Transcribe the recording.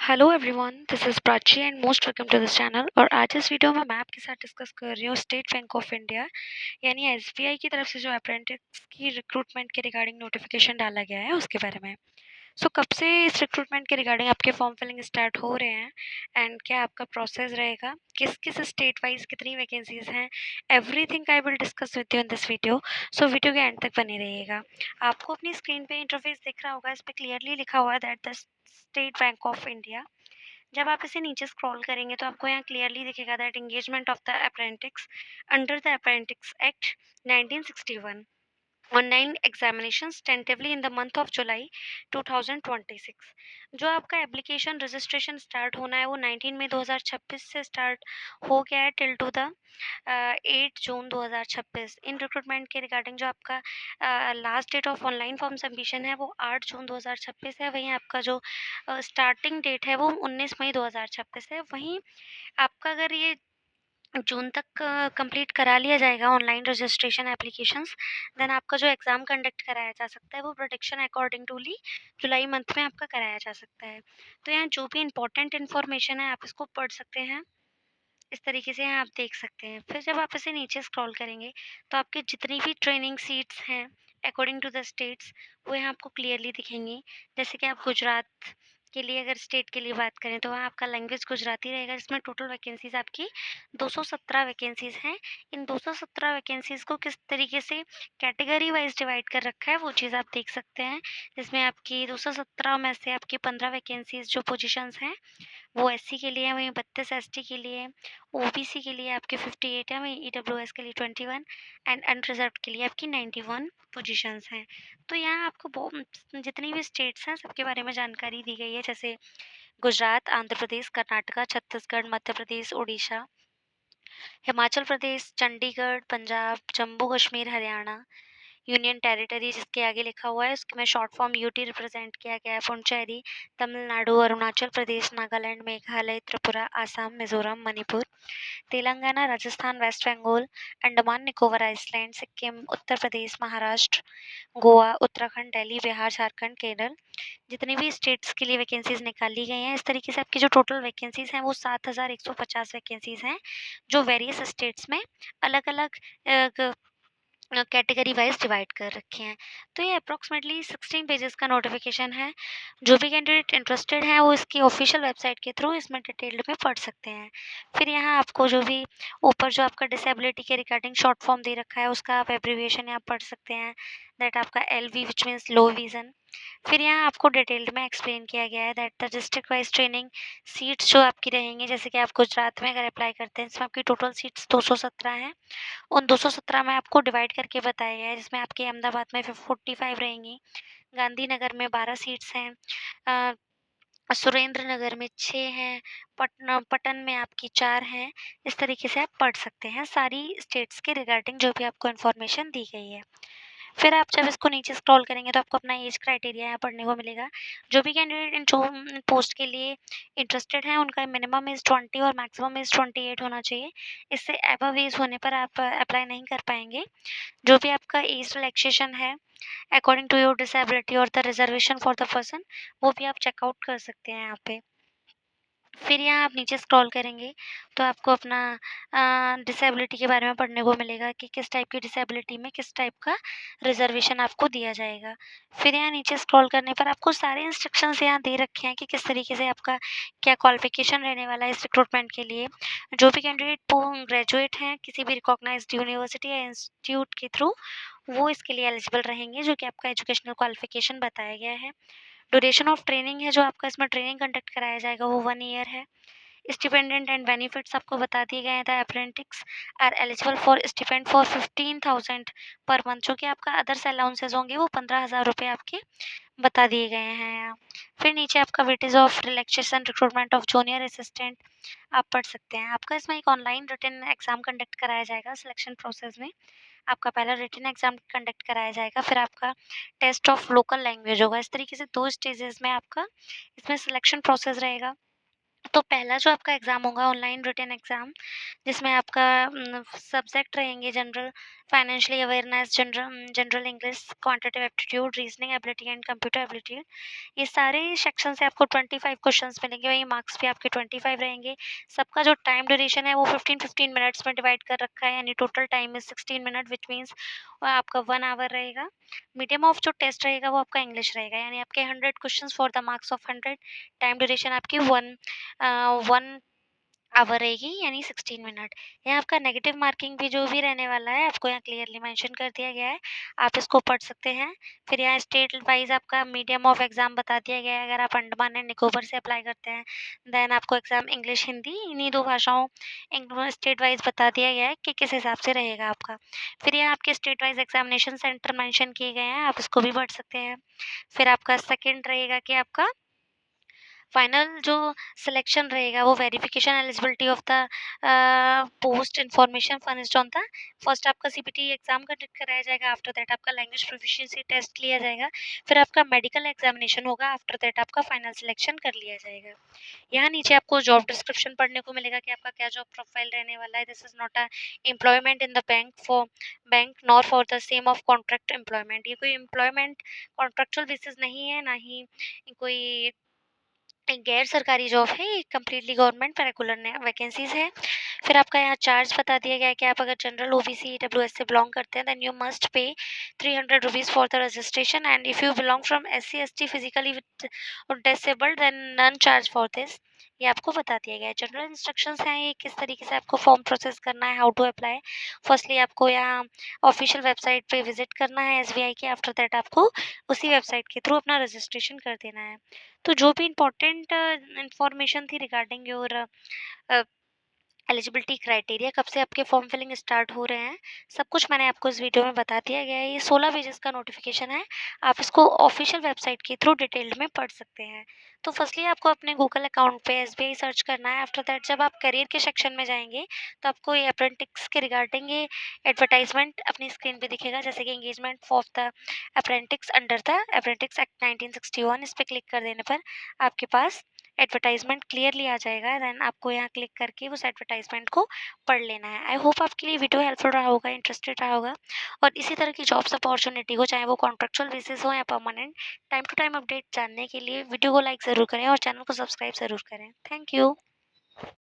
Hello everyone, this is Prachi and most welcome to this channel. और आज इस video में मैं आपके साथ डिस्कस कर रही हूँ स्टेट बैंक ऑफ इंडिया यानी एसबीआई की तरफ से जो अप्रेंटिस की रिक्रूटमेंट के रिगार्डिंग नोटिफिकेशन डाला गया है उसके बारे में। कब से इस रिक्रूटमेंट के रिगार्डिंग आपके फॉर्म फिलिंग स्टार्ट हो रहे हैं एंड क्या आपका प्रोसेस रहेगा, किस किस स्टेट वाइज कितनी वैकेंसीज हैं, everything I will discuss with you in this video. Video के एंड तक बने रहिएगा। आपको अपनी स्क्रीन पे इंटरफेस दिख रहा होगा, इस पर क्लियरली लिखा हुआ है that the state bank of India. जब आप इसे नीचे स्क्रॉल करेंगे तो आपको यहाँ क्लियरली दिखेगा that engagement of the apprentice under the apprentice act 1961 online examinations tentatively in the month of July 2026। जो आपका एप्लीकेशन रजिस्ट्रेशन स्टार्ट होना है वो 19 मई 2026 से स्टार्ट हो गया है टिल टू द 8 जून 2026। इन रिक्रूटमेंट के रिगार्डिंग जो आपका last date of online form submission है वो 8 जून 2026 है। वहीं आपका जो स्टार्टिंग डेट है वो 19 मई 2026 है। वहीं आपका अगर ये जून तक कंप्लीट करा लिया जाएगा ऑनलाइन रजिस्ट्रेशन एप्लीकेशंस, देन आपका जो एग्ज़ाम कंडक्ट कराया जा सकता है वो प्रोडिक्शन अकॉर्डिंग टू ली जुलाई मंथ में आपका कराया जा सकता है। तो यहाँ जो भी इंपॉर्टेंट इन्फॉर्मेशन है आप इसको पढ़ सकते हैं। इस तरीके से यहाँ आप देख सकते हैं। फिर जब आप इसे नीचे स्क्रॉल करेंगे तो आपकी जितनी भी ट्रेनिंग सीट्स हैं अकॉर्डिंग टू द स्टेट्स वो यहाँ आपको क्लियरली दिखेंगी। जैसे कि आप गुजरात के लिए अगर स्टेट के लिए बात करें तो वहाँ आपका लैंग्वेज गुजराती रहेगा, जिसमें टोटल वैकेंसीज़ आपकी 217 वैकेंसीज़ हैं। इन 217 वैकेंसीज़ को किस तरीके से कैटेगरी वाइज डिवाइड कर रखा है वो चीज़ आप देख सकते हैं। जिसमें आपकी 217 में से आपकी 15 वैकेंसीज़ जो पोजीशंस हैं वो एससी के लिए है, वहीं 32 एसटी के लिए है, ओबीसी के लिए आपके 58 है, वहीं ईडब्ल्यूएस के लिए 21 एंड अनरिजर्व्ड के लिए आपकी 91 पोजीशंस हैं। तो यहाँ आपको जितनी भी स्टेट्स हैं सबके बारे में जानकारी दी गई है, जैसे गुजरात, आंध्र प्रदेश, कर्नाटका, छत्तीसगढ़, मध्य प्रदेश, उड़ीसा, हिमाचल प्रदेश, चंडीगढ़, पंजाब, जम्मू कश्मीर, हरियाणा, यूनियन टेरिटरी जिसके आगे लिखा हुआ है उसके में शॉर्ट फॉर्म यूटी रिप्रेजेंट किया गया है, पुडुचेरी, तमिलनाडु, अरुणाचल प्रदेश, नागालैंड, मेघालय, त्रिपुरा, आसाम, मिजोरम, मणिपुर, तेलंगाना, राजस्थान, वेस्ट बंगाल, अंडमान निकोबार आइसलैंड, सिक्किम, उत्तर प्रदेश, महाराष्ट्र, गोवा, उत्तराखंड, दिल्ली, बिहार, झारखंड, केरल। जितनी भी स्टेट्स के लिए वैकेंसीज निकाली गई हैं, इस तरीके से आपकी जो टोटल वैकेंसीज हैं वो 7150 वैकेंसीज हैं, जो वेरियस स्टेट्स में अलग अलग कैटेगरी वाइज डिवाइड कर रखे हैं। तो ये अप्रॉक्सीमेटली 16 पेजेस का नोटिफिकेशन है। जो भी कैंडिडेट इंटरेस्टेड हैं वो इसकी ऑफिशियल वेबसाइट के थ्रू इसमें डिटेल्ड में पढ़ सकते हैं। फिर यहाँ आपको जो भी ऊपर जो आपका डिसेबिलिटी के रिगार्डिंग शॉर्ट फॉर्म दे रखा है उसका आप एब्रीविएशन यहाँ पढ़ सकते हैं, दैट आपका LV which means low vision. फिर यहाँ आपको डिटेल्ड में एक्सप्लेन किया गया है that the district wise training seats जो आपकी रहेंगी, जैसे कि आप गुजरात में अगर अप्लाई करते हैं इसमें आपकी टोटल सीट्स 217 हैं। उन 217 में आपको डिवाइड करके बताया गया है, जिसमें आपके अहमदाबाद में 45 रहेंगी, गांधीनगर में 12 सीट्स हैं, सुरेंद्र नगर में 6 हैं, पटन में आपकी 4 हैं। इस तरीके से आप पढ़ सकते हैं सारी स्टेट्स के रिगार्डिंग जो भी आपको इन्फॉर्मेशन दी गई है। फिर आप जब इसको नीचे स्क्रॉल करेंगे तो आपको अपना एज क्राइटेरिया यहाँ पढ़ने को मिलेगा। जो भी कैंडिडेट इन जो पोस्ट के लिए इंटरेस्टेड हैं उनका मिनिमम एज 20 और मैक्सिमम एज 28 होना चाहिए। इससे अबव एज होने पर आप अप्लाई नहीं कर पाएंगे। जो भी आपका एज रिलैक्सेशन है अकॉर्डिंग टू योर डिसेबिलिटी और the reservation for the person, वो भी आप चेकआउट कर सकते हैं यहाँ पे। फिर यहाँ आप नीचे स्क्रॉल करेंगे तो आपको अपना डिसेबिलिटी के बारे में पढ़ने को मिलेगा कि किस टाइप की डिसेबिलिटी में किस टाइप का रिजर्वेशन आपको दिया जाएगा। फिर यहाँ नीचे स्क्रॉल करने पर आपको सारे इंस्ट्रक्शंस यहाँ दे रखे हैं कि किस तरीके से आपका क्या क्वालिफिकेशन रहने वाला है इस रिक्रूटमेंट के लिए। जो भी कैंडिडेट ग्रेजुएट हैं किसी भी रिकॉग्नाइज्ड यूनिवर्सिटी या इंस्टीट्यूट के थ्रू, वो इसके लिए एलिजिबल रहेंगे, जो कि आपका एजुकेशनल क्वालिफिकेशन बताया गया है। ड्यूरेशन ऑफ ट्रेनिंग है जो आपका इसमें ट्रेनिंग कंडक्ट कराया जाएगा वो 1 ईयर है। स्टिपेंडेंट एंड बेनिफिट्स आपको बता दिए गए हैं। The apprentice are eligible for stipend for 15,000 per month, जो कि आपका अदर्स अलाउंसेज होंगे वो 15,000 रुपये आपके बता दिए गए हैं यहाँ। फिर नीचे आपका weightage of relaxation recruitment of junior assistant आप पढ़ सकते हैं। आपका इसमें एक ऑनलाइन रिटन एग्जाम कंडक्ट कराया जाएगा सिलेक्शन प्रोसेस में। आपका पहला रिटन एग्जाम कंडक्ट कराया जाएगा, फिर आपका टेस्ट ऑफ लोकल लैंग्वेज होगा। इस तरीके से 2 स्टेजेस में आपका इसमें सिलेक्शन प्रोसेस रहेगा। तो पहला जो आपका एग्ज़ाम होगा ऑनलाइन रिटन एग्ज़ाम, जिसमें आपका सब्जेक्ट रहेंगे general financially awareness, general English, quantitative aptitude, reasoning ability and computer ability. ये सारे सेक्शन से आपको 25 क्वेश्चंस मिलेंगे। वही मार्क्स भी आपके 25 रहेंगे। सबका जो टाइम ड्यूरेशन है वो 15-15 मिनट्स में डिवाइड कर रखा है, यानी total time is 16 minute, which means आपका 1 आवर रहेगा। मीडियम ऑफ जो टेस्ट रहेगा वो आपका इंग्लिश रहेगा, यानी आपके 100 questions for the marks of 100। Time duration आपकी 1 आवर रहेगी, यानी 16 मिनट। यहाँ आपका नेगेटिव मार्किंग भी जो भी रहने वाला है आपको यहाँ क्लियरली मेंशन कर दिया गया है, आप इसको पढ़ सकते हैं। फिर यहाँ स्टेट वाइज आपका मीडियम ऑफ एग्जाम बता दिया गया है। अगर आप अंडमान एंड निकोबर से अप्लाई करते हैं देन आपको एग्जाम इंग्लिश हिंदी इन्हीं दो भाषाओं स्टेट वाइज बता दिया गया है कि किस हिसाब से रहेगा आपका। फिर यहाँ आपके state wise examination centre mention किए गए हैं, आप इसको भी पढ़ सकते हैं। फिर आपका सेकेंड रहेगा कि आपका फाइनल जो सिलेक्शन रहेगा वो verification eligibility of the post information furnished on the first आपका सीपीटी एग्जाम कंडक्ट कराया जाएगा। आफ्टर दैट आपका लैंग्वेज प्रोफिशिएंसी टेस्ट लिया जाएगा। फिर आपका मेडिकल एग्जामिनेशन होगा। आफ्टर दैट आपका फाइनल सिलेक्शन कर लिया जाएगा। यहाँ नीचे आपको जॉब डिस्क्रिप्शन पढ़ने को मिलेगा कि आपका क्या जॉब प्रोफाइल रहने वाला है। This is not a employment in the bank nor for the same of contract employment. ये कोई एम्प्लॉयमेंट कॉन्ट्रेक्चुअल बेसिस नहीं है, ना ही कोई एक गैर सरकारी जॉब है, ये कम्प्लीटली गवर्नमेंट रेगुलर वैकेंसीज है। फिर आपका यहाँ चार्ज बता दिया गया है कि आप अगर जनरल ओबीसी ईडब्ल्यूएस से बिलोंग करते हैं then you must pay 300 rupees for the registration, and if you belong from SC ST physically disabled then none charge for this. ये आपको बता दिया गया है। जनरल इंस्ट्रक्शंस हैं ये किस तरीके से आपको फॉर्म प्रोसेस करना है, हाउ टू अप्लाई। फर्स्टली आपको यहाँ ऑफिशियल वेबसाइट पे विजिट करना है एसबीआई की। आफ्टर दैट आपको उसी वेबसाइट के थ्रू अपना रजिस्ट्रेशन कर देना है। तो जो भी इम्पोर्टेंट इंफॉर्मेशन थी रिगार्डिंग योर एलिजिबिलिटी क्राइटेरिया, कब से आपके फॉर्म फिलिंग स्टार्ट हो रहे हैं, सब कुछ मैंने आपको इस वीडियो में बता दिया गया है। ये 16 पेजेस का नोटिफिकेशन है, आप इसको ऑफिशियल वेबसाइट के थ्रू डिटेल्ड में पढ़ सकते हैं। तो फर्स्टली आपको अपने गूगल अकाउंट पे एसबीआई सर्च करना है। आफ्टर दैट जब आप करियर के सेक्शन में जाएंगे तो आपको ये अप्रेंटिस के रिगार्डिंग ये एडवर्टाइजमेंट अपनी स्क्रीन पे दिखेगा, जैसे कि engagement of the apprentice under the apprentice act 1961। इस पर क्लिक कर देने पर आपके पास एडवर्टाइजमेंट क्लियरली आ जाएगा। देन आपको यहाँ क्लिक करके उस एडवर्टाइजमेंट को पढ़ लेना है। आई होप आपके लिए वीडियो हेल्पफुल रहा होगा, इंटरेस्टेड रहा होगा। और इसी तरह की जॉब्स अपॉर्चुनिटी हो, चाहे वो कॉन्ट्रेक्चुअल बेसिस हो या permanent, time to time update जानने के लिए वीडियो को लाइक ज़रूर करें और चैनल को सब्सक्राइब ज़रूर करें। Thank you.